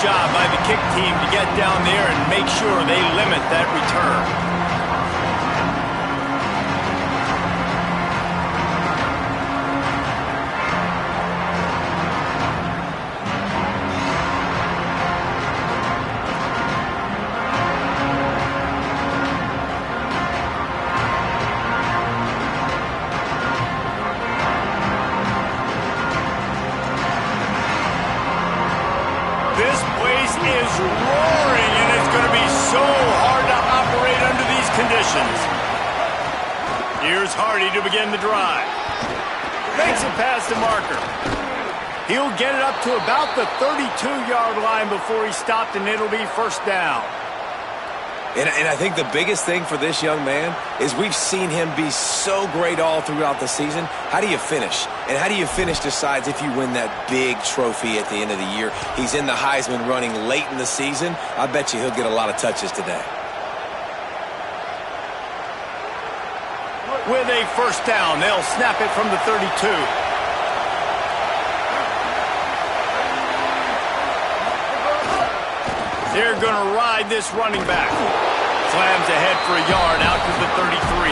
job by the kick team to get down there and make sure they limit that return. This place is roaring, and it's going to be so hard to operate under these conditions. Here's Hardy to begin the drive. Makes a pass to Marker. He'll get it up to about the 32-yard line before he stopped, and it'll be first down. And I think the biggest thing for this young man is we've seen him be so great all throughout the season. How do you finish? And how do you finish decides if you win that big trophy at the end of the year. He's in the Heisman running late in the season. I bet you he'll get a lot of touches today. With a first down, they'll snap it from the 32. They're going to ride this running back. Slams ahead for a yard out to the 33.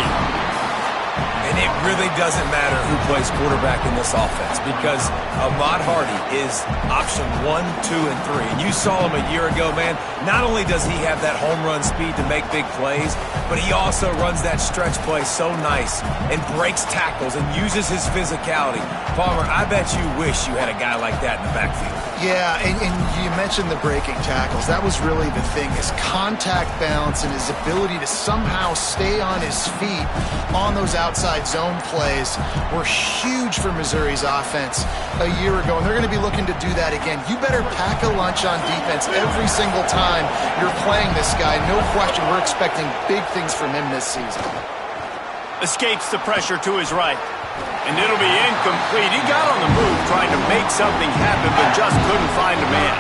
And it really doesn't matter who plays quarterback in this offense because Ahmad Hardy is option 1, 2, and 3. And you saw him a year ago, man. Not only does he have that home run speed to make big plays, but he also runs that stretch play so nice and breaks tackles and uses his physicality. Palmer, I bet you wish you had a guy like that in the backfield. Yeah, and you mentioned the breaking tackles. That was really the thing. His contact balance and his ability to somehow stay on his feet on those outside zone plays were huge for Missouri's offense a year ago, and they're going to be looking to do that again. You better pack a lunch on defense every single time you're playing this guy. No question, we're expecting big things from him this season. Escapes the pressure to his right. And it'll be incomplete. He got on the move trying to make something happen, but just couldn't find a man.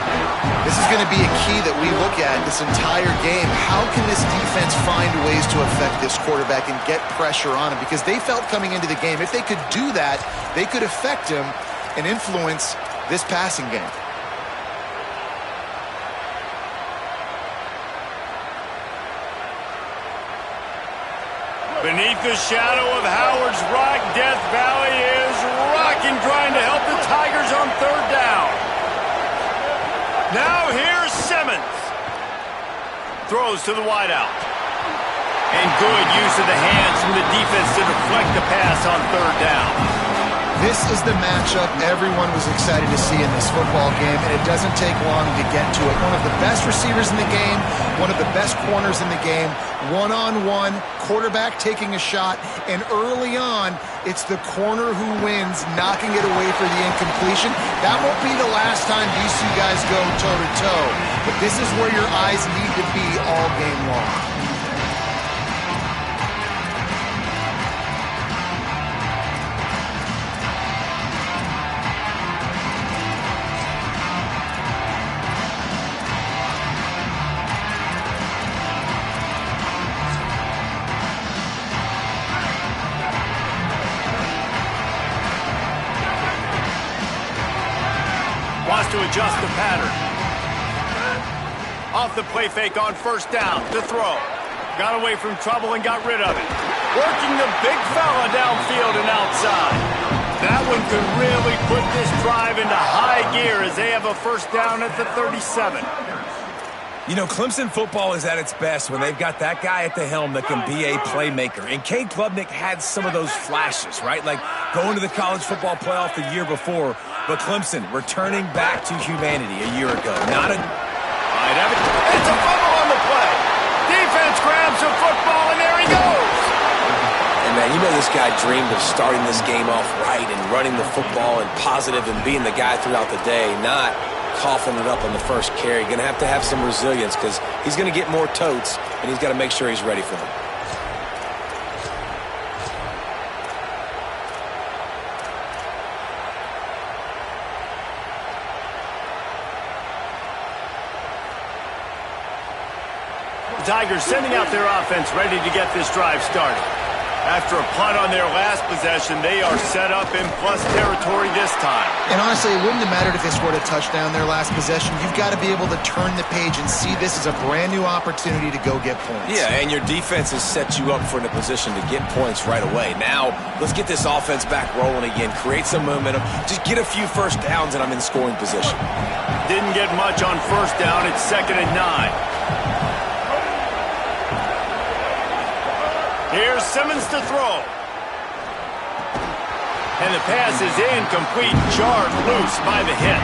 This is going to be a key that we look at this entire game. How can this defense find ways to affect this quarterback and get pressure on him? Because they felt coming into the game, if they could do that, they could affect him and influence this passing game. Beneath the shadow of Howard's Rock, Death Valley is rocking, trying to help the Tigers on third down. Now here's Simmons. Throws to the wideout. And good use of the hands from the defense to deflect the pass on third down. This is the matchup everyone was excited to see in this football game, and it doesn't take long to get to it. One of the best receivers in the game, one of the best corners in the game, one-on-one, quarterback taking a shot, and early on, it's the corner who wins, knocking it away for the incompletion. That won't be the last time these two guys go toe-to-toe, but this is where your eyes need to be all game long. Wants to adjust the pattern. Off the play fake on first down to throw. Got away from trouble and got rid of it. Working the big fella downfield and outside. That one could really put this drive into high gear as they have a first down at the 37. You know, Clemson football is at its best when they've got that guy at the helm that can be a playmaker. And Cade Klubnik had some of those flashes, right? Like going to the college football playoff the year before. But Clemson returning back to humanity a year ago. Not a... It's a fumble on the play. Defense grabs the football, and there he goes. And, man, you know this guy dreamed of starting this game off right and running the football and positive and being the guy throughout the day, not coughing it up on the first carry. Going to have some resilience because he's going to get more totes, and he's got to make sure he's ready for them. Tigers sending out their offense ready to get this drive started. After a punt on their last possession, they are set up in plus territory this time. And honestly, it wouldn't have mattered if they scored a touchdown their last possession. You've got to be able to turn the page and see this as a brand new opportunity to go get points. Yeah, and your defense has set you up for a position to get points right away. Now, let's get this offense back rolling again. Create some momentum. Just get a few first downs, and I'm in scoring position. Didn't get much on first down. It's 2nd and 9. Here's Simmons to throw. And the pass is incomplete, jarred loose by the hit.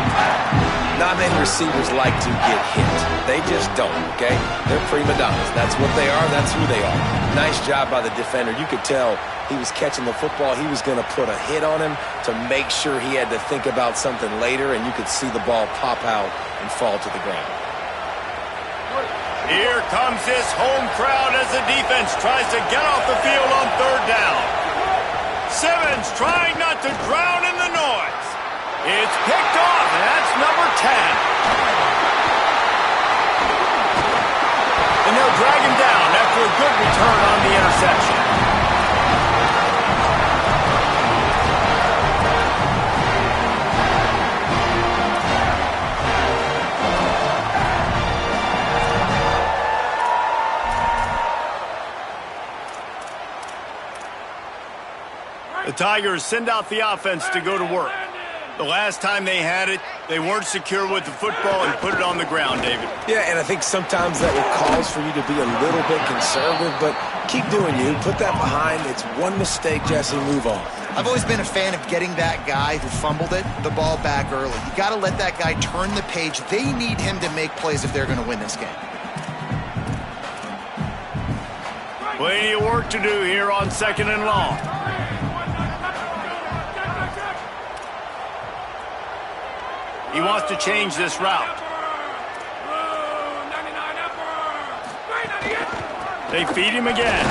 Not many receivers like to get hit. They just don't, okay? They're prima donnas. That's what they are. That's who they are. Nice job by the defender. You could tell he was catching the football. He was going to put a hit on him to make sure he had to think about something later, and you could see the ball pop out and fall to the ground. Here comes this home crowd as the defense tries to get off the field on 3rd down. Simmons trying not to drown in the noise. It's picked off, and that's number 10. And they'll drag him down after a good return on the interception. The Tigers send out the offense to go to work. The last time they had it, they weren't secure with the football and put it on the ground, David. Yeah, and I think sometimes that will cause for you to be a little bit conservative, but keep doing you. Put that behind. It's one mistake, Jesse. Move on. I've always been a fan of getting that guy who fumbled it, the ball back early. You got to let that guy turn the page. They need him to make plays if they're going to win this game. Plenty of work to do here on 2nd and long. He wants to change this route. They feed him again.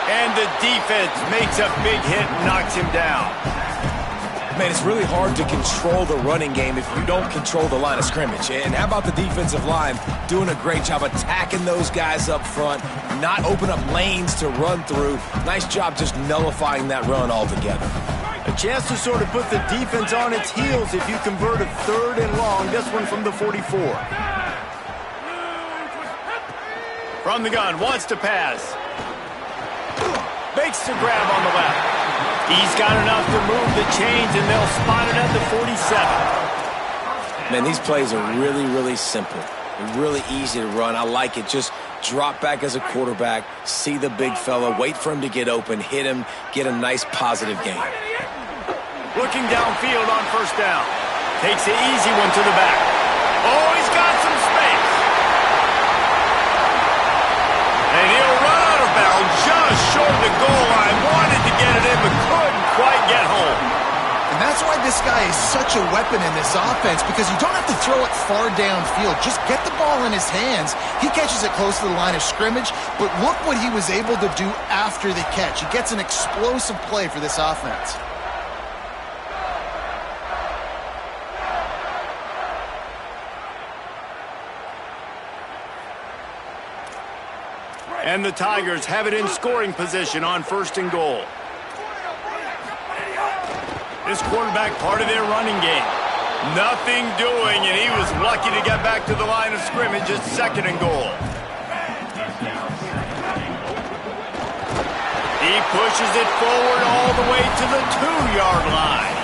And the defense makes a big hit and knocks him down. Man, it's really hard to control the running game if you don't control the line of scrimmage. And how about the defensive line doing a great job attacking those guys up front, not open up lanes to run through. Nice job just nullifying that run altogether. A chance to sort of put the defense on its heels if you convert a 3rd and long. This one from the 44. From the gun, wants to pass. Makes the grab on the left. He's got enough to move the chains, and they'll spot it at the 47. Man, these plays are really, really simple. They're really easy to run. I like it. Just drop back as a quarterback, see the big fella, wait for him to get open, hit him, get a nice positive gain. Looking downfield on 1st down. Takes the easy one to the back. Oh, he's got some space. And he'll run out of bounds just short of the goal line. Wanted to get it in, but couldn't quite get home. And that's why this guy is such a weapon in this offense, because you don't have to throw it far downfield. Just get the ball in his hands. He catches it close to the line of scrimmage, but look what he was able to do after the catch. He gets an explosive play for this offense. And the Tigers have it in scoring position on 1st and goal. This quarterback part of their running game. Nothing doing, and he was lucky to get back to the line of scrimmage at 2nd and goal. He pushes it forward all the way to the 2-yard line.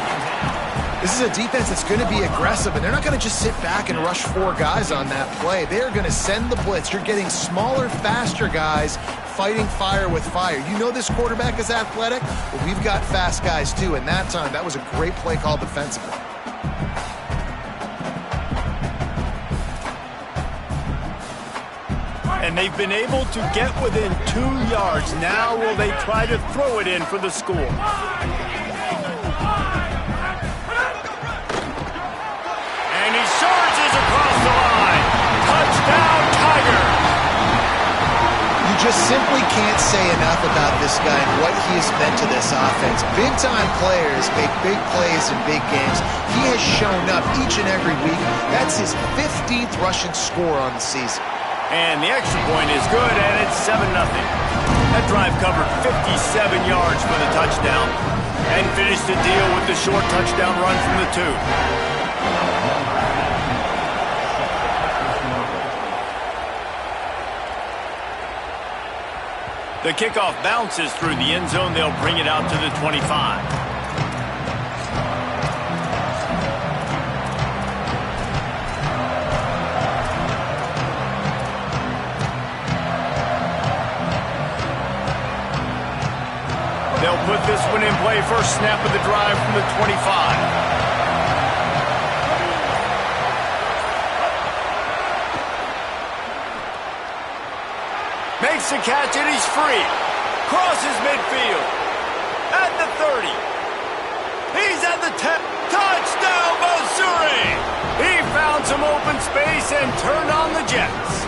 This is a defense that's going to be aggressive, and they're not going to just sit back and rush 4 guys on that play. They're going to send the blitz. You're getting smaller, faster guys fighting fire with fire. You know this quarterback is athletic? Well, we've got fast guys too, and that time, that was a great play call defensively. And they've been able to get within 2 yards. Now will they try to throw it in for the score? Surges across the line. Touchdown, Tigers. You just simply can't say enough about this guy and what he has meant to this offense. Big-time players make big plays in big games. He has shown up each and every week. That's his 15th rushing score on the season. And the extra point is good, and it's 7-0. That drive covered 57 yards for the touchdown and finished the deal with the short touchdown run from the 2. The kickoff bounces through the end zone. They'll bring it out to the 25. They'll put this one in play. First snap of the drive from the 25. Makes the catch and he's free. Crosses midfield. At the 30. He's at the 10. Touchdown, Missouri! He found some open space and turned on the Jets.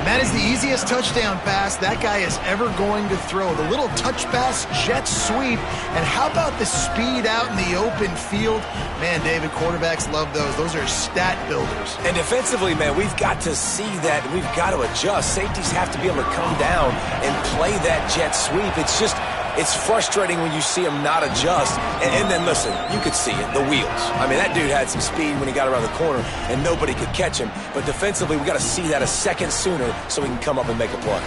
That is the easiest touchdown pass that guy is ever going to throw. The little touch pass, jet sweep, and how about the speed out in the open field? Man, David, quarterbacks love those. Those are stat builders. And defensively, man, we've got to see that. We've got to adjust. Safeties have to be able to come down and play that jet sweep. It's frustrating when you see him not adjust. And then, listen, you could see it, the wheels. I mean, that dude had some speed when he got around the corner, and nobody could catch him. But defensively, we got to see that a second sooner so we can come up and make a play.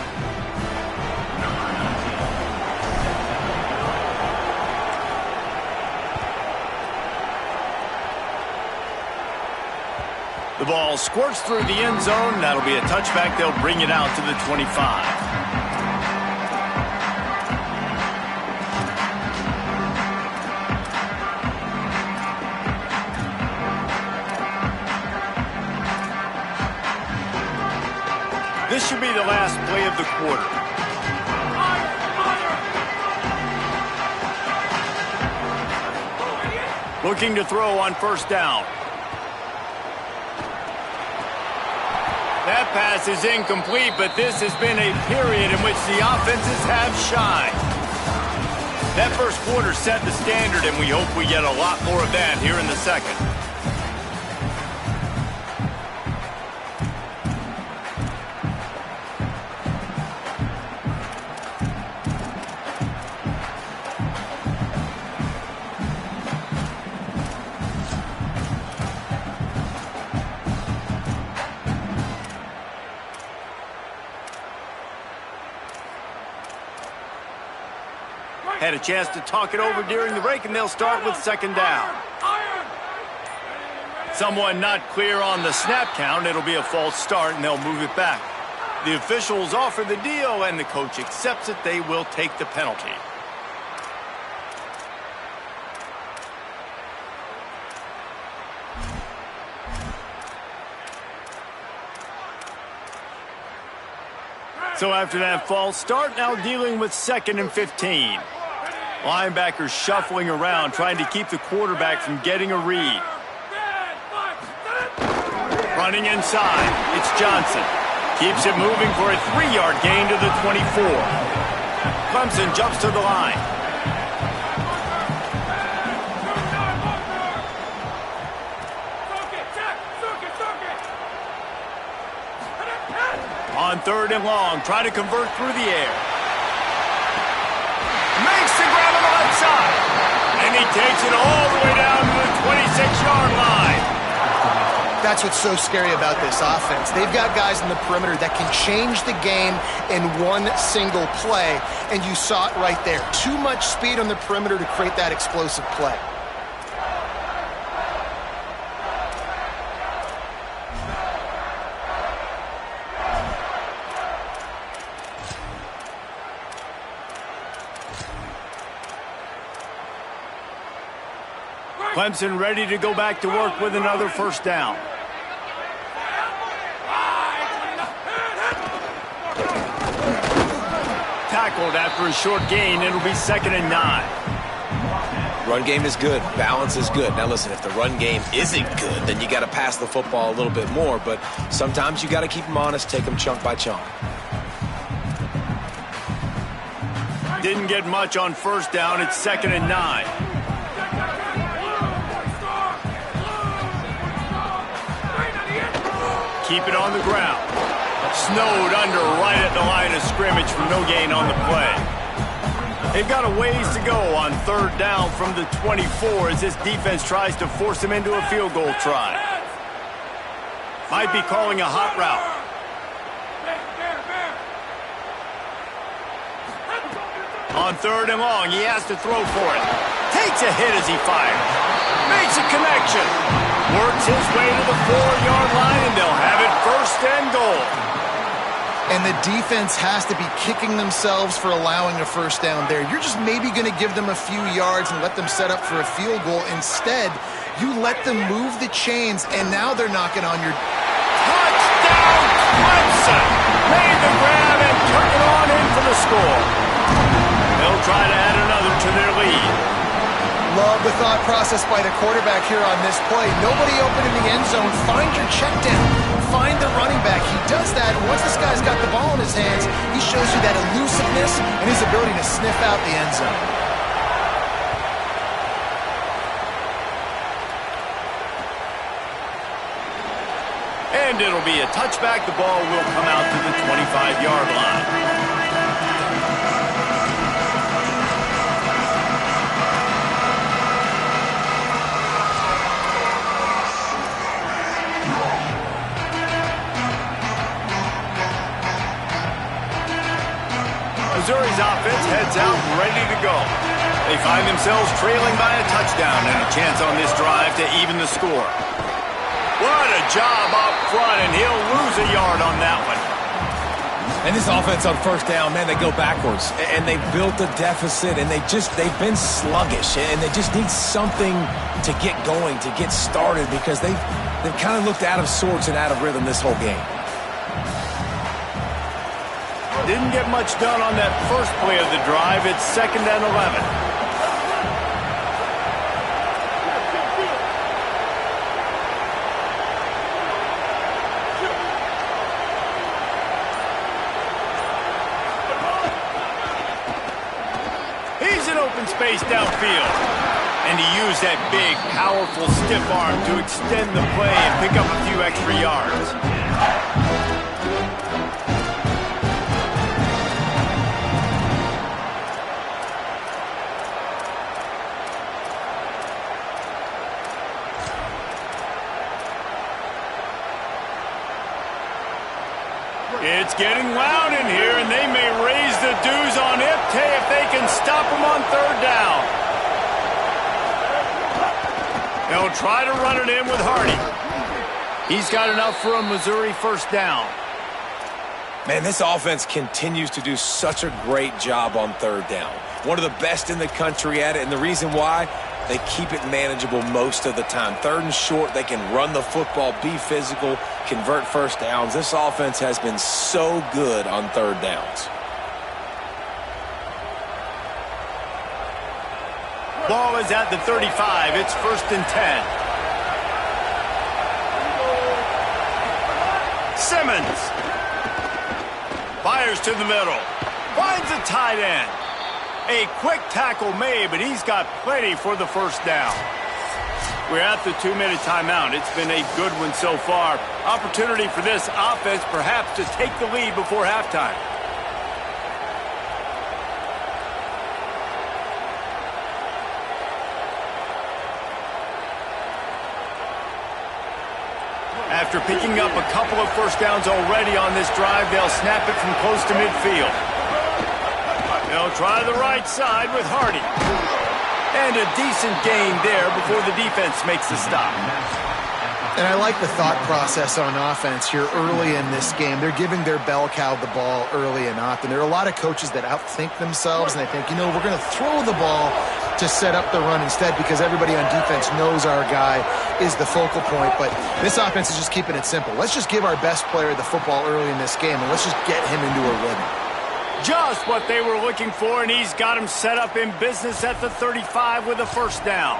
The ball squirts through the end zone. That'll be a touchback. They'll bring it out to the 25. This should be the last play of the quarter. Looking to throw on first down. That pass is incomplete, but this has been a period in which the offenses have shined. That first quarter set the standard, and we hope we get a lot more of that here in the second. Had a chance to talk it over during the break, and they'll start with second down. Someone not clear on the snap count. It'll be a false start, and they'll move it back. The officials offer the deal, and the coach accepts it. They will take the penalty. So after that false start, now dealing with 2nd and 15. Linebackers shuffling around, trying to keep the quarterback from getting a read. Running inside, it's Johnson. Keeps it moving for a 3-yard gain to the 24. Clemson jumps to the line. On 3rd and long, try to convert through the air. Makes the grab on the left side. And he takes it all the way down to the 26-yard line. That's what's so scary about this offense. They've got guys in the perimeter that can change the game in one single play. And you saw it right there. Too much speed on the perimeter to create that explosive play. Clemson ready to go back to work with another first down. Tackled after a short gain. It'll be 2nd and 9. Run game is good. Balance is good. Now, listen, if the run game isn't good, then you got to pass the football a little bit more. But sometimes you got to keep them honest, take them chunk by chunk. Didn't get much on first down. It's 2nd and 9. keep it on the ground. Snowed under right at the line of scrimmage for no gain on the play. They've got a ways to go on third down from the 24 as this defense tries to force them into a field goal try. Might be calling a hot route. On third and long, he has to throw for it. Takes a hit as he fires. Makes a connection. Works his way to the 4-yard line, and they'll have it first and goal. And the defense has to be kicking themselves for allowing a first down there. You're just maybe going to give them a few yards and let them set up for a field goal. Instead, you let them move the chains, and now they're knocking on your... Touchdown, Clemson! Made the grab and took it on in for the score. They'll try to add another to their lead. Love the thought process by the quarterback here on this play. Nobody open in the end zone. Find your check down. Find the running back. He does that. Once this guy's got the ball in his hands, he shows you that elusiveness and his ability to sniff out the end zone. And it'll be a touchback. The ball will come out to the 25-yard line. Missouri's offense heads out ready to go. They find themselves trailing by a touchdown and a chance on this drive to even the score. What a job up front, and he'll lose a yard on that one. And this offense on first down, man, they go backwards. And they built a deficit, and they've been sluggish. And they just need something to get going, to get started, because they've kind of looked out of sorts and out of rhythm this whole game. Didn't get much done on that first play of the drive. It's 2nd and 11. He's in open space downfield. And he used that big, powerful, stiff arm to extend the play and pick up a few extra yards. It's getting loud in here, and they may raise the dues on Ipte if they can stop him on third down. They'll try to run it in with Hardy. He's got enough for a Missouri first down. Man, this offense continues to do such a great job on third down. One of the best in the country at it, and the reason why, they keep it manageable most of the time. Third and short, they can run the football, be physical, convert first downs. This offense has been so good on third downs. Ball is at the 35. It's 1st and 10. Simmons fires to the middle. Finds a tight end. A quick tackle made, but he's got plenty for the first down. We're at the 2-minute timeout. It's been a good one so far. Opportunity for this offense perhaps to take the lead before halftime. After picking up a couple of first downs already on this drive, they'll snap it from close to midfield. They'll try the right side with Hardy. And a decent gain there before the defense makes the stop. And I like the thought process on offense here early in this game. They're giving their bell cow the ball early and often. There are a lot of coaches that outthink themselves, and they think, you know, we're going to throw the ball to set up the run instead because everybody on defense knows our guy is the focal point. But this offense is just keeping it simple. Let's just give our best player the football early in this game, and let's just get him into a rhythm. Just what they were looking for, and he's got him set up in business at the 35 with a first down.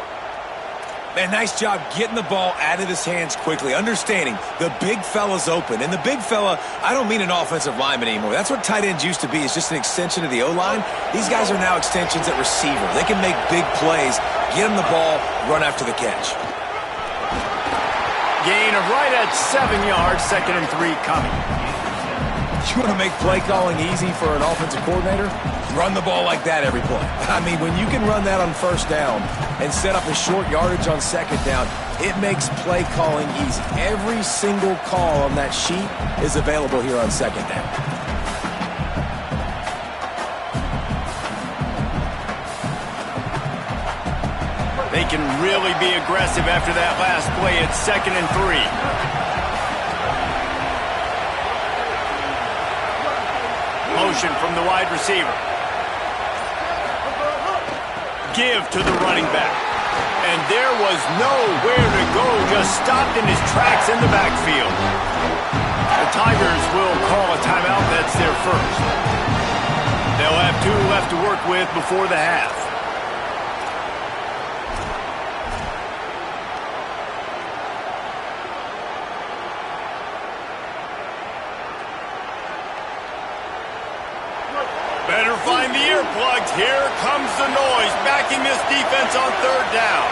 Man, nice job getting the ball out of his hands quickly, understanding the big fella's open. And the big fella, I don't mean an offensive lineman anymore. That's what tight ends used to be. It's just an extension of the O-line. These guys are now extensions at receiver. They can make big plays, get him the ball, run after the catch. Gain of right at 7 yards, 2nd and 3 coming. You want to make play calling easy for an offensive coordinator? Run the ball like that every play. I mean, when you can run that on 1st down and set up a short yardage on 2nd down, it makes play calling easy. Every single call on that sheet is available here on 2nd down. They can really be aggressive after that last play. It's 2nd and 3. Motion from the wide receiver. Give to the running back. And there was nowhere to go, just stopped in his tracks in the backfield. The Tigers will call a timeout. That's their first. They'll have 2 left to work with before the half. Better find the earplugs. Here comes the noise, backing this defense on 3rd down.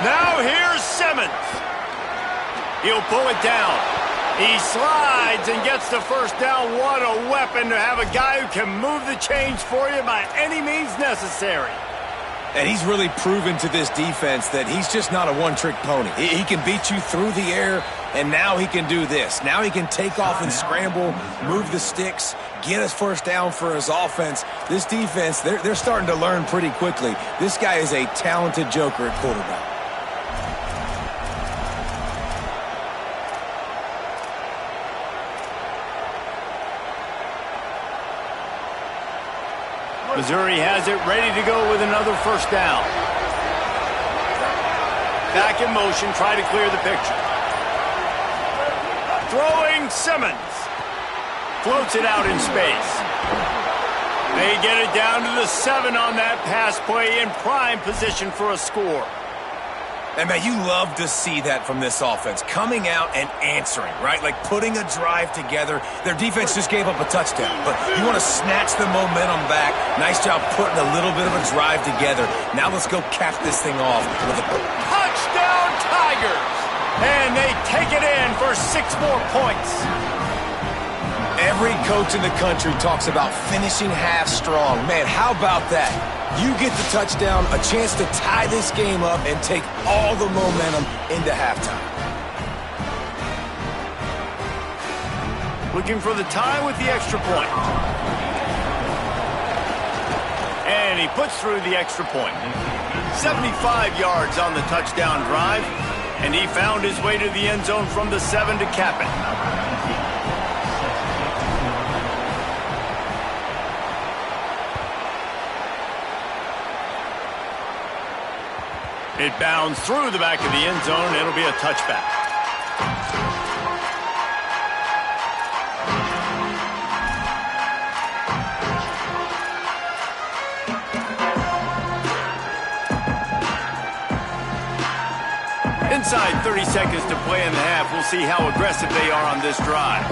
Now here's Simmons. He'll pull it down. He slides and gets the 1st down. What a weapon to have a guy who can move the chains for you by any means necessary. And he's really proven to this defense that he's just not a one-trick pony. He can beat you through the air, and now he can do this. Now he can take off and scramble, move the sticks, get us 1st down for his offense. This defense, they're starting to learn pretty quickly. This guy is a talented joker at quarterback. Missouri has it ready to go with another 1st down. Back in motion, try to clear the picture. Throwing Simmons. Floats it out in space. They get it down to the 7 on that pass play, in prime position for a score. And, man, you love to see that from this offense. Coming out and answering, right? Like putting a drive together. Their defense just gave up a touchdown. But you want to snatch the momentum back. Nice job putting a little bit of a drive together. Now let's go cap this thing off with a touchdown Tigers! And they take it in for 6 more points. Every coach in the country talks about finishing half strong. Man, how about that? You get the touchdown, a chance to tie this game up and take all the momentum into halftime. Looking for the tie with the extra point. And he puts through the extra point. 75 yards on the touchdown drive. And he found his way to the end zone from the 7 to cap it. It bounds through the back of the end zone. It'll be a touchback. Inside 30 seconds to play in the half. We'll see how aggressive they are on this drive.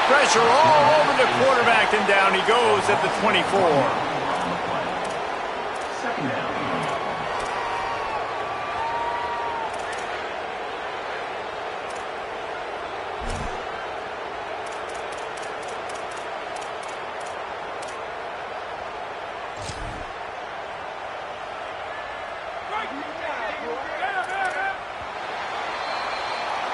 Pressure all over the quarterback, and down he goes at the 24. 2nd down.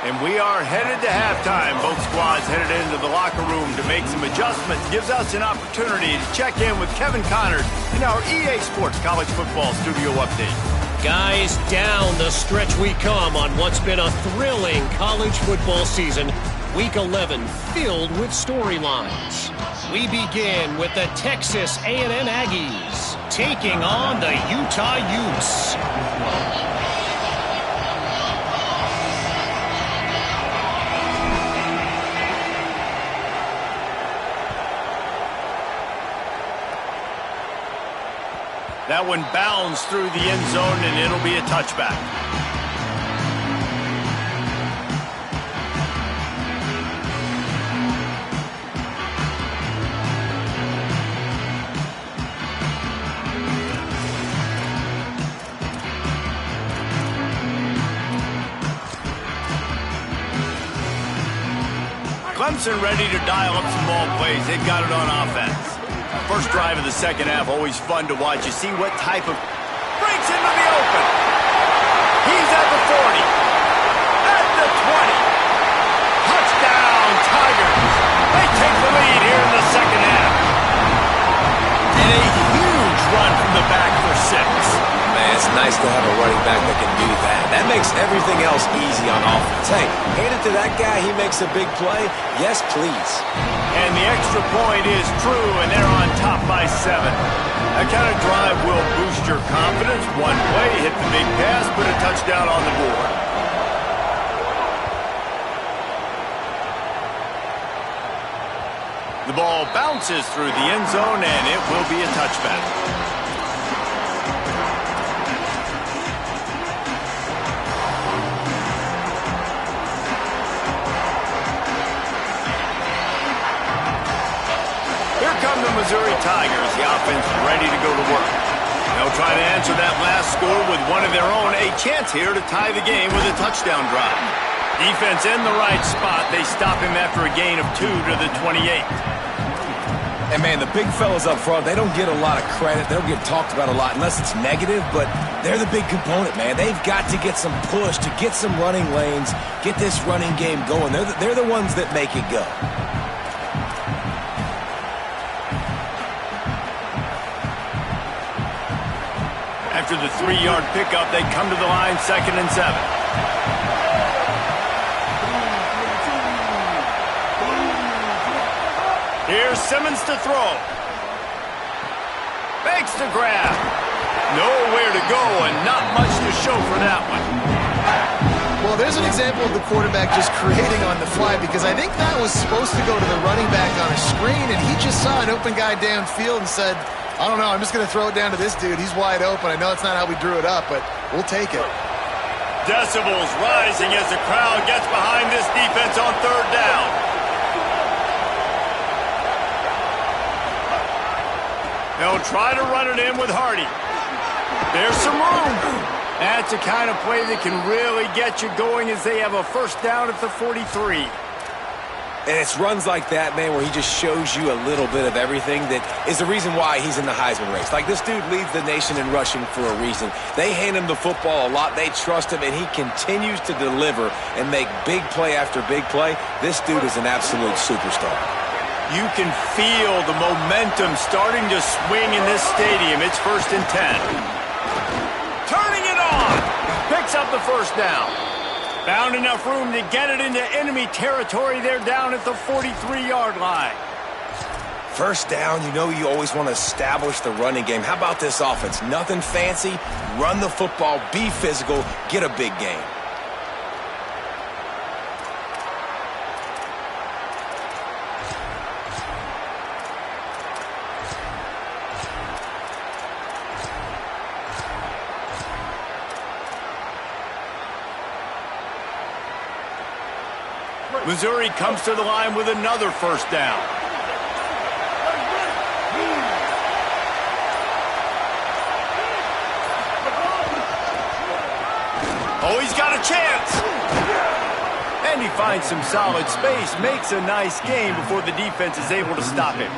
And we are headed to halftime. Both squads headed into the locker room to make some adjustments. Gives us an opportunity to check in with Kevin Connors in our EA Sports College Football Studio Update. Guys, down the stretch we come on what's been a thrilling college football season. Week 11 filled with storylines. We begin with the Texas A&M Aggies taking on the Utah Utes. That one bounds through the end zone, and it'll be a touchback. Clemson ready to dial up some ball plays. They've got it on offense. First drive of the second half, always fun to watch. You see what type of... breaks into the open. He's at the 40. At the 20. Touchdown, Tigers. They take the lead here in the second half. And a huge run from the back for 6. Man, it's nice to have a running back that can do that. That makes everything else easy on offense. Hey, hand it to that guy. He makes a big play. Yes, please. And the extra point is true, and they're on top by 7. That kind of drive will boost your confidence. One play, hit the big pass, put a touchdown on the board. The ball bounces through the end zone, and it will be a touchback. Here come the Missouri Tigers. The offense ready to go to work. They'll try to answer that last score with one of their own. A chance here to tie the game with a touchdown drive. Defense in the right spot. They stop him after a gain of 2 to the 28. And, man, the big fellas up front, they don't get a lot of credit. They don't get talked about a lot unless it's negative, but they're the big component, man. They've got to get some push, to get some running lanes, get this running game going. They're the ones that make it go. After the 3-yard pickup, they come to the line, 2nd and 7. Here's Simmons to throw. Fakes to grab. Nowhere to go and not much to show for that one. Well, there's an example of the quarterback just creating on the fly, because I think that was supposed to go to the running back on a screen, and he just saw an open guy downfield and said, I don't know, I'm just going to throw it down to this dude. He's wide open. I know it's not how we drew it up, but we'll take it. Decibels rising as the crowd gets behind this defense on 3rd down. They'll try to run it in with Hardy. There's some room. That's the kind of play that can really get you going as they have a first down at the 43. And it's runs like that, man, where he just shows you a little bit of everything that is the reason why he's in the Heisman race. Like, this dude leads the nation in rushing for a reason. They hand him the football a lot. They trust him, and he continues to deliver and make big play after big play. This dude is an absolute superstar. You can feel the momentum starting to swing in this stadium. It's 1st and 10. Turning it on. Picks up the first down. Found enough room to get it into enemy territory. They're down at the 43-yard line. First down, you know you always want to establish the running game. How about this offense? Nothing fancy. Run the football, be physical, get a big game. Missouri comes to the line with another first down. Oh, he's got a chance. And he finds some solid space, makes a nice gain before the defense is able to stop him.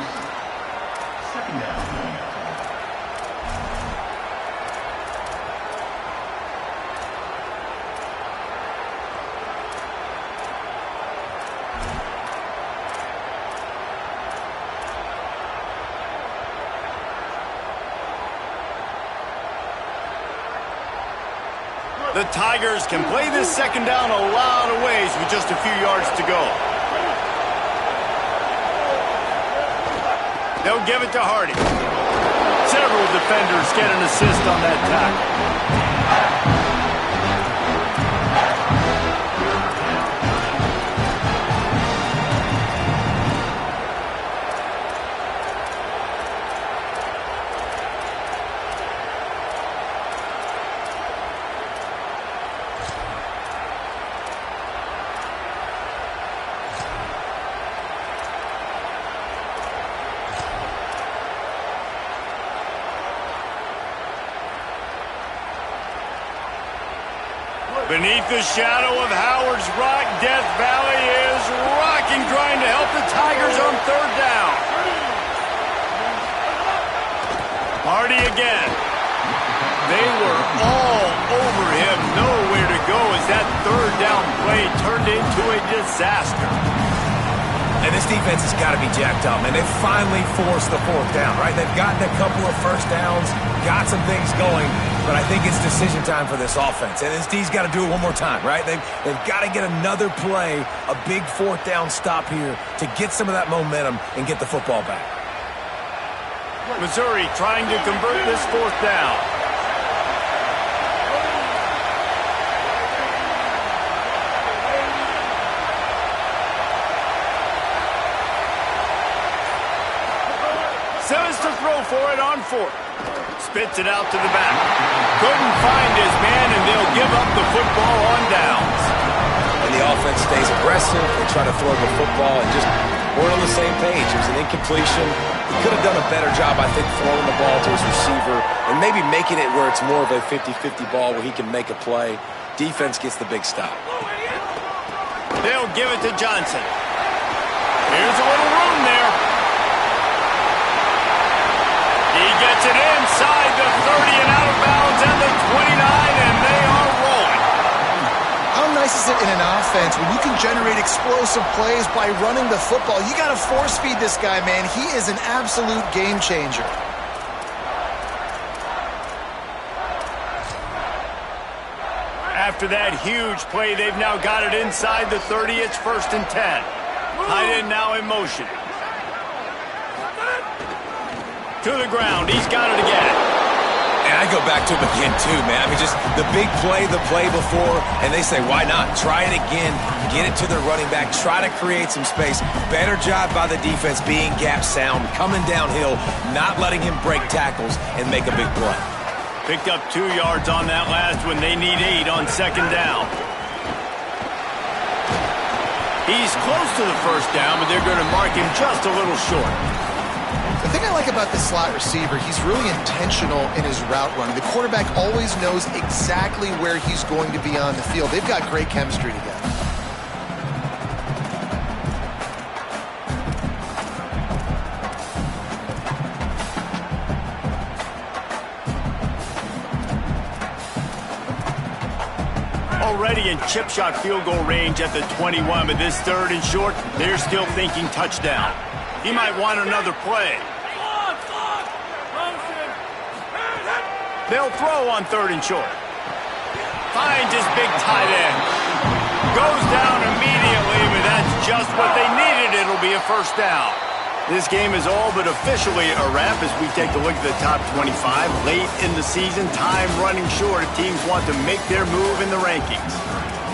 The Tigers can play this second down a lot of ways with just a few yards to go. They'll give it to Hardy. Several defenders get an assist on that tackle. Beneath the shadow of Howard's Rock, Death Valley is rocking, trying to 30 again. They were all over him, nowhere to go as that third down play turned into a disaster. And this defense has got to be jacked up, man. They've finally forced the fourth down, right? They've gotten a couple of first downs, got some things going, but I think it's decision time for this offense. And this D's got to do it one more time, right? They've got to get another play, a big fourth down stop here to get some of that momentum and get the football back. Missouri trying to convert this fourth down. Simmons to throw for it on fourth. Spits it out to the back. Couldn't find his man, and they'll give up the football on downs. And the offense stays aggressive. They try to throw the football and just weren't on the same page. It was an incompletion. He could have done a better job, I think, throwing the ball to his receiver and maybe making it where it's more of a 50-50 ball where he can make a play. Defense gets the big stop. They'll give it to Johnson. Here's a little room there. He gets it inside the 30 and out of bounds at the 29, and they are rolling. How nice is it in an offense when you can generate explosive plays by running the football? You got to force feed this guy, man. He is an absolute game changer. After that huge play, they've now got it inside the 30. It's 1st and 10. Tight end now in motion. To the ground. He's got it again. And I go back to him again, too, man. I mean, just the big play, the play before, and they say, why not? Try it again. Get it to the running back. Try to create some space. Better job by the defense being gap sound, coming downhill, not letting him break tackles and make a big play. Picked up 2 yards on that last one. They need 8 on 2nd down. He's close to the first down, but they're going to mark him just a little short. The thing I like about this slot receiver, he's really intentional in his route running. The quarterback always knows exactly where he's going to be on the field. They've got great chemistry together. Already in chip shot field goal range at the 21, but this 3rd and short, they're still thinking touchdown. He might want another play. They'll throw on 3rd and short. Finds his big tight end. Goes down immediately, but that's just what they needed. It'll be a first down. This game is all but officially a wrap as we take a look at the top 25. Late in the season, time running short if teams want to make their move in the rankings.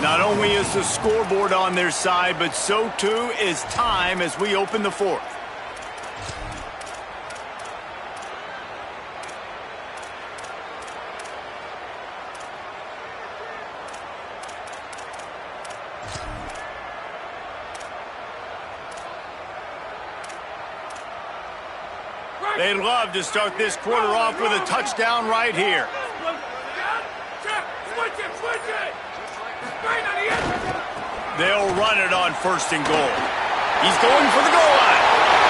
Not only is the scoreboard on their side, but so too is time as we open the 4th. They'd love to start this quarter off with a touchdown right here. They'll run it on 1st and goal. He's going for the goal line.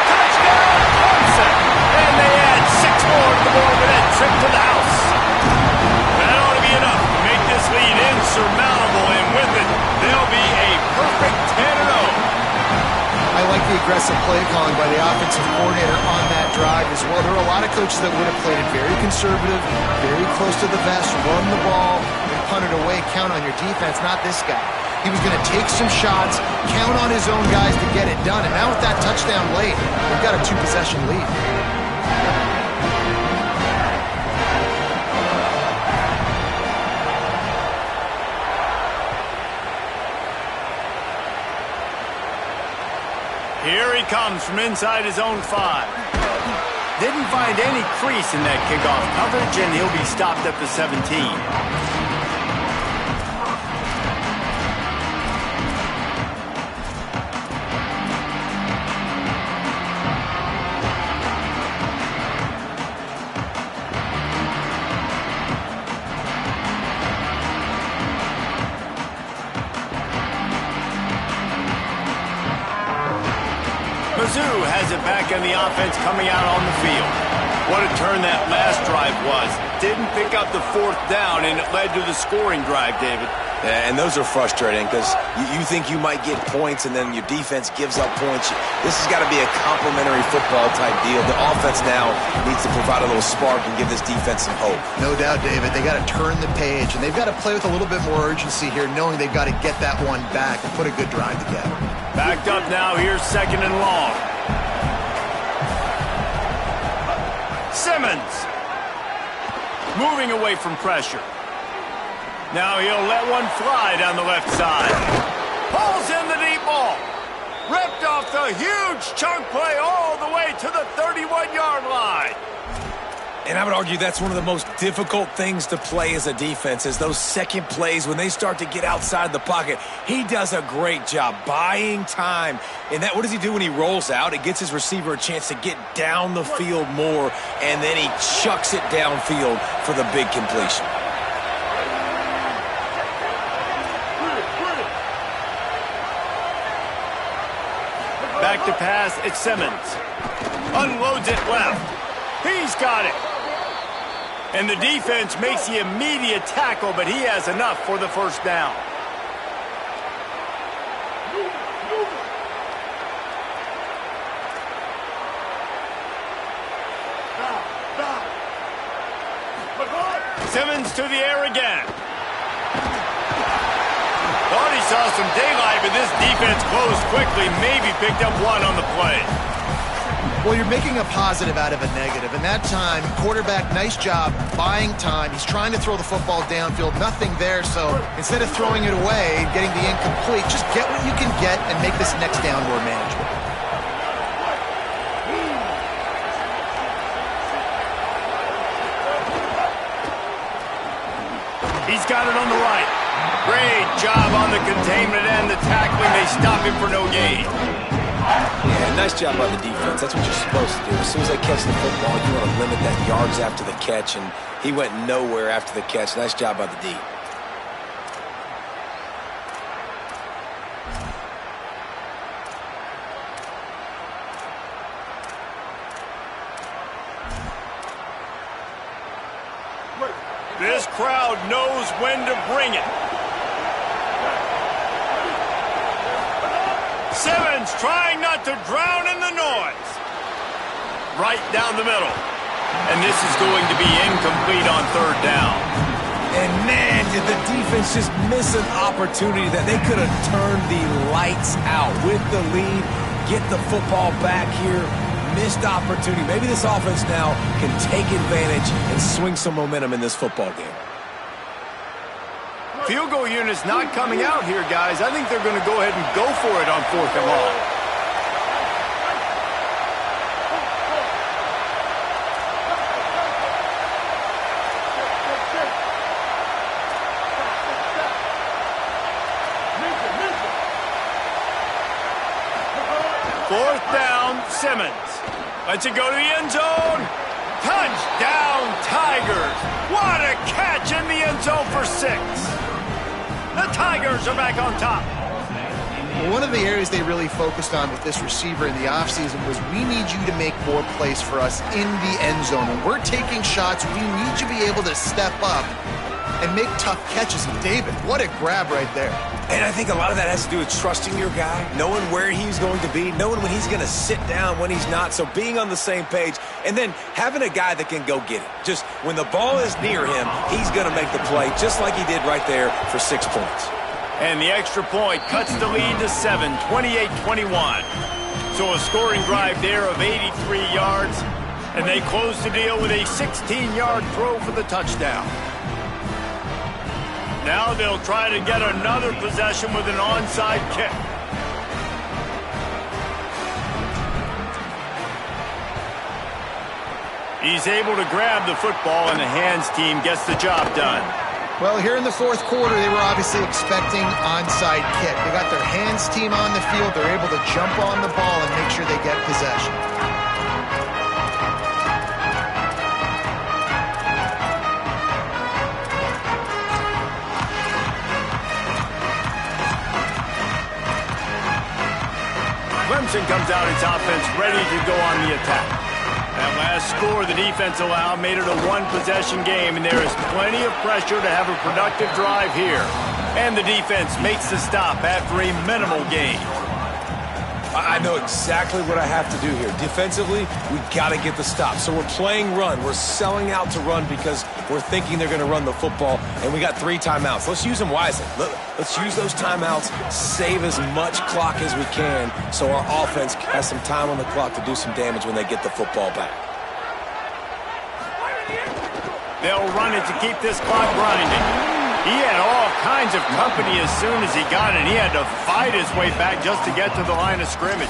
Touchdown, Clemson! And they add 6 more to the board with that trip to the house. That ought to be enough to make this lead insurmountable, and with it, they'll be a perfect 10-0. I like the aggressive play calling by the offensive coordinator on that drive as well. There are a lot of coaches that would have played it very conservative, very close to the vest, run the ball, and punt it away, count on your defense. Not this guy. He was going to take some shots, count on his own guys to get it done. And now with that touchdown late, we've got a 2-possession lead. Here he comes from inside his own 5. Didn't find any crease in that kickoff coverage, and he'll be stopped at the 17. Mizzou has it back in the offense coming out on the field. What a turn that last drive was. Didn't pick up the fourth down, and it led to the scoring drive, David. Yeah, and those are frustrating because you think you might get points and then your defense gives up points. This has got to be a complementary football type deal. The offense now needs to provide a little spark and give this defense some hope. No doubt, David. They got to turn the page, and they've got to play with a little bit more urgency here, knowing they've got to get that one back and put a good drive together. Backed up now. Here's 2nd and long. Simmons moving away from pressure. Now he'll let one fly down the left side. Pulls in the deep ball. Ripped off the huge chunk play all the way to the 31-yard line. And I would argue that's one of the most difficult things to play as a defense is those second plays when they start to get outside the pocket. He does a great job buying time. And what does he do when he rolls out? It gets his receiver a chance to get down the field more, and then he chucks it downfield for the big completion. Back to pass, it's Simmons. Unloads it left. He's got it. And the defense makes the immediate tackle, but he has enough for the first down. Simmons to the air again. Thought he saw some daylight, but this defense closed quickly, maybe picked up one on the play. Well, you're making a positive out of a negative. And that time, quarterback, nice job buying time. He's trying to throw the football downfield. Nothing there, so instead of throwing it away, getting the incomplete, just get what you can get and make this next down more manageable. He's got it on the right. Great job on the containment and the tackling. They stop him for no gain. Yeah, nice job by the defense. That's what you're supposed to do. As soon as they catch the football, you want to limit that yards after the catch, and he went nowhere after the catch. Nice job by the D. This crowd knows when to bring it. Simmons trying not to drown in the noise. Right down the middle. And this is going to be incomplete on 3rd down. And man, did the defense just miss an opportunity that they could have turned the lights out with the lead, get the football back here. Missed opportunity. Maybe this offense now can take advantage and swing some momentum in this football game. Field goal unit's not coming out here, guys. I think they're going to go ahead and go for it on 4th and long. Fourth down, Simmons. Lets it go to the end zone. Touchdown, Tigers. What a catch in the end zone for 6. The Tigers are back on top. Well, one of the areas they really focused on with this receiver in the offseason was we need you to make more plays for us in the end zone. When we're taking shots, we need you to be able to step up and make tough catches. And David, what a grab right there. And I think a lot of that has to do with trusting your guy, knowing where he's going to be, knowing when he's going to sit down, when he's not. So being on the same page, and then having a guy that can go get it. Just when the ball is near him, he's going to make the play, just like he did right there for 6 points. And the extra point cuts the lead to 7, 28-21. So a scoring drive there of 83 yards, and they close the deal with a 16-yard throw for the touchdown. Now they'll try to get another possession with an onside kick. He's able to grab the football, and the hands team gets the job done. Well, here in the 4th quarter, they were obviously expecting onside kick. They got their hands team on the field. They're able to jump on the ball and make sure they get possession. Clemson comes out its offense ready to go on the attack. That last score the defense allowed made it a one-possession game, and there is plenty of pressure to have a productive drive here. And the defense makes the stop after a minimal gain. I know exactly what I have to do here. Defensively, we got to get the stop. So we're playing run. We're selling out to run because we're thinking they're going to run the football, and we got 3 timeouts. Let's use them wisely. Let's use those timeouts, save as much clock as we can so our offense has some time on the clock to do some damage when they get the football back. They'll run it to keep this clock grinding. He had all kinds of company as soon as he got it. He had to fight his way back just to get to the line of scrimmage.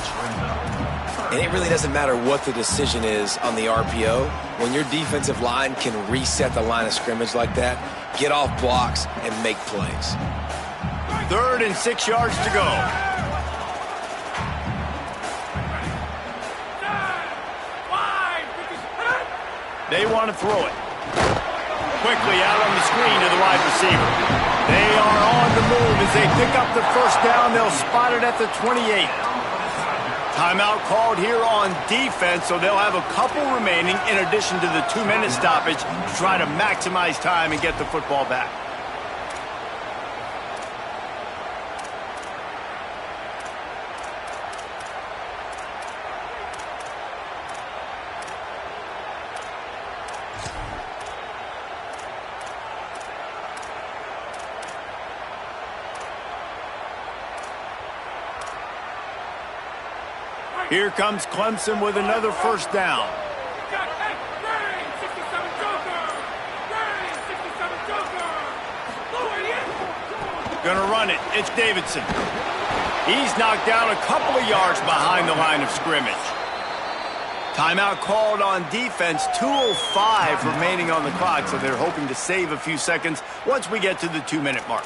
And it really doesn't matter what the decision is on the RPO. When your defensive line can reset the line of scrimmage like that, get off blocks and make plays. 3rd and 6 yards to go. They want to throw it. Quickly out on the screen to the wide receiver. They are on the move as they pick up the first down. They'll spot it at the 28. Timeout called here on defense, so they'll have a couple remaining in addition to the 2-minute stoppage to try to maximize time and get the football back. Here comes Clemson with another first down. Gonna run it. It's Davidson. He's knocked down a couple of yards behind the line of scrimmage. Timeout called on defense. 2:05 remaining on the clock, so they're hoping to save a few seconds once we get to the 2-minute mark.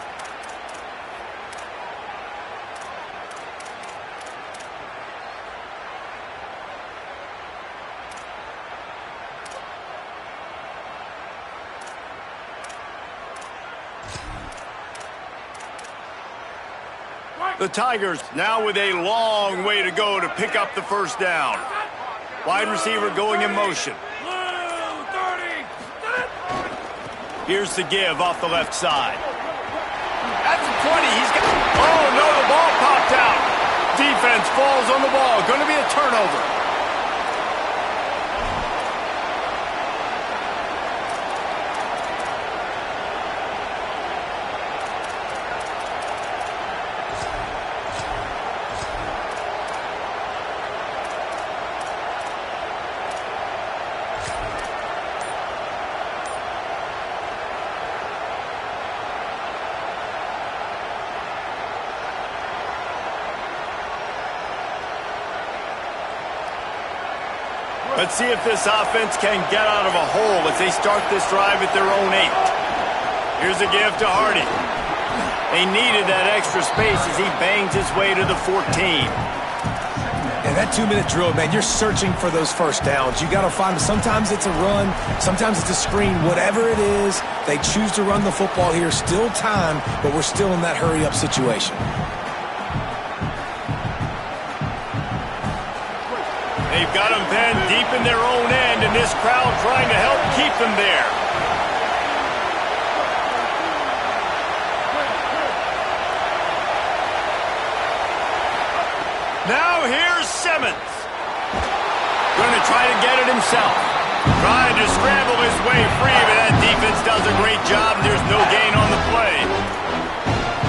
The Tigers now with a long way to go to pick up the first down. Wide receiver going in motion. Here's the give off the left side. At the 20, he's got... Oh, no, the ball popped out. Defense falls on the ball. Going to be a turnover. Let's see if this offense can get out of a hole as they start this drive at their own 8. Here's a give to Hardy. They needed that extra space as he bangs his way to the 14. And that 2-minute drill, man, you're searching for those first downs. You got to find them. Sometimes it's a run, sometimes it's a screen. Whatever it is, they choose to run the football here. Still time, but we're still in that hurry-up situation. They've got them pinned deep in their own end, and this crowd trying to help keep them there. Now here's Simmons. Going to try to get it himself. Trying to scramble his way free, but that defense does a great job. There's no gain on the play.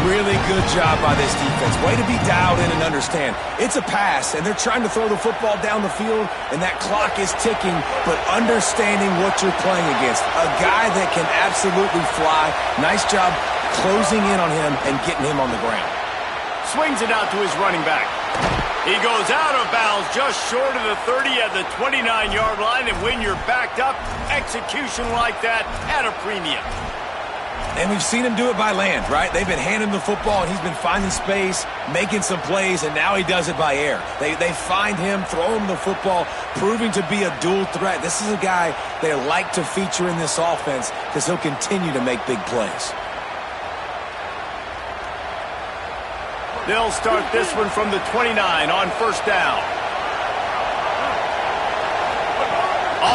Really good job by this defense. Way to be dialed in and understand. It's a pass, and they're trying to throw the football down the field, and that clock is ticking, but understanding what you're playing against. A guy that can absolutely fly. Nice job closing in on him and getting him on the ground. Swings it out to his running back. He goes out of bounds just short of the 30 at the 29-yard line, and when you're backed up, execution like that at a premium. And we've seen him do it by land, right? They've been handing him the football, and he's been finding space, making some plays, and now he does it by air. They find him, throw him the football, proving to be a dual threat. This is a guy they like to feature in this offense because he'll continue to make big plays. They'll start this one from the 29 on first down.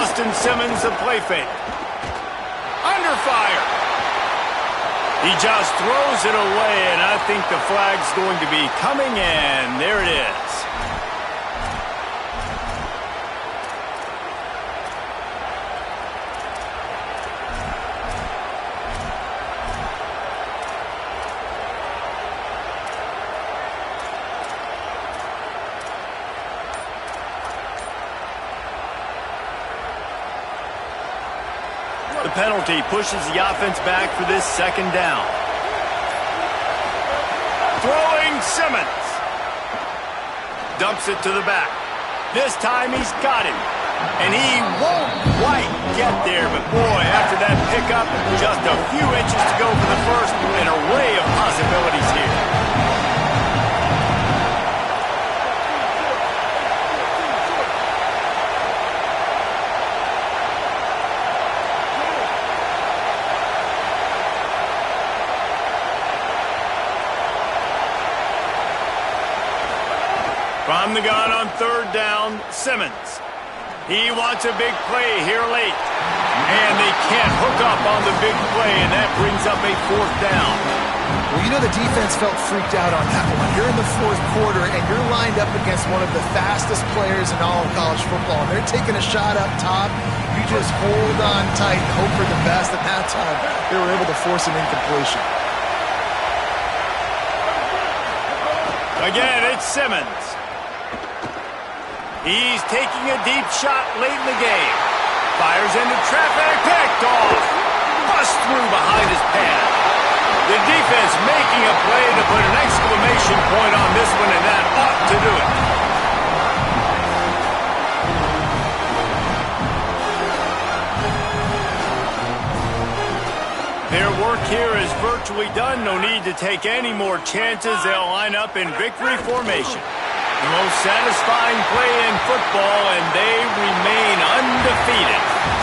Justin Simmons, the play fake. Under fire. He just throws it away, and I think the flag's going to be coming in. There it is. The penalty pushes the offense back for this second down. Throwing Simmons. Dumps it to the back. This time he's got him. And he won't quite get there. But boy, after that pickup, just a few inches to go for the first. An array of possibilities here. From the gun on third down, Simmons. He wants a big play here late. And they can't hook up on the big play, and that brings up a fourth down. Well, you know the defense felt freaked out on that one. You're in the fourth quarter, and you're lined up against one of the fastest players in all of college football. And they're taking a shot up top. You just hold on tight and hope for the best. At that time, they were able to force an incompletion. Again, it's Simmons. He's taking a deep shot late in the game. Fires into traffic, picked off. Bust through behind his pad. The defense making a play to put an exclamation point on this one, and that ought to do it. Their work here is virtually done. No need to take any more chances. They'll line up in victory formation. The most satisfying play in football, and they remain undefeated.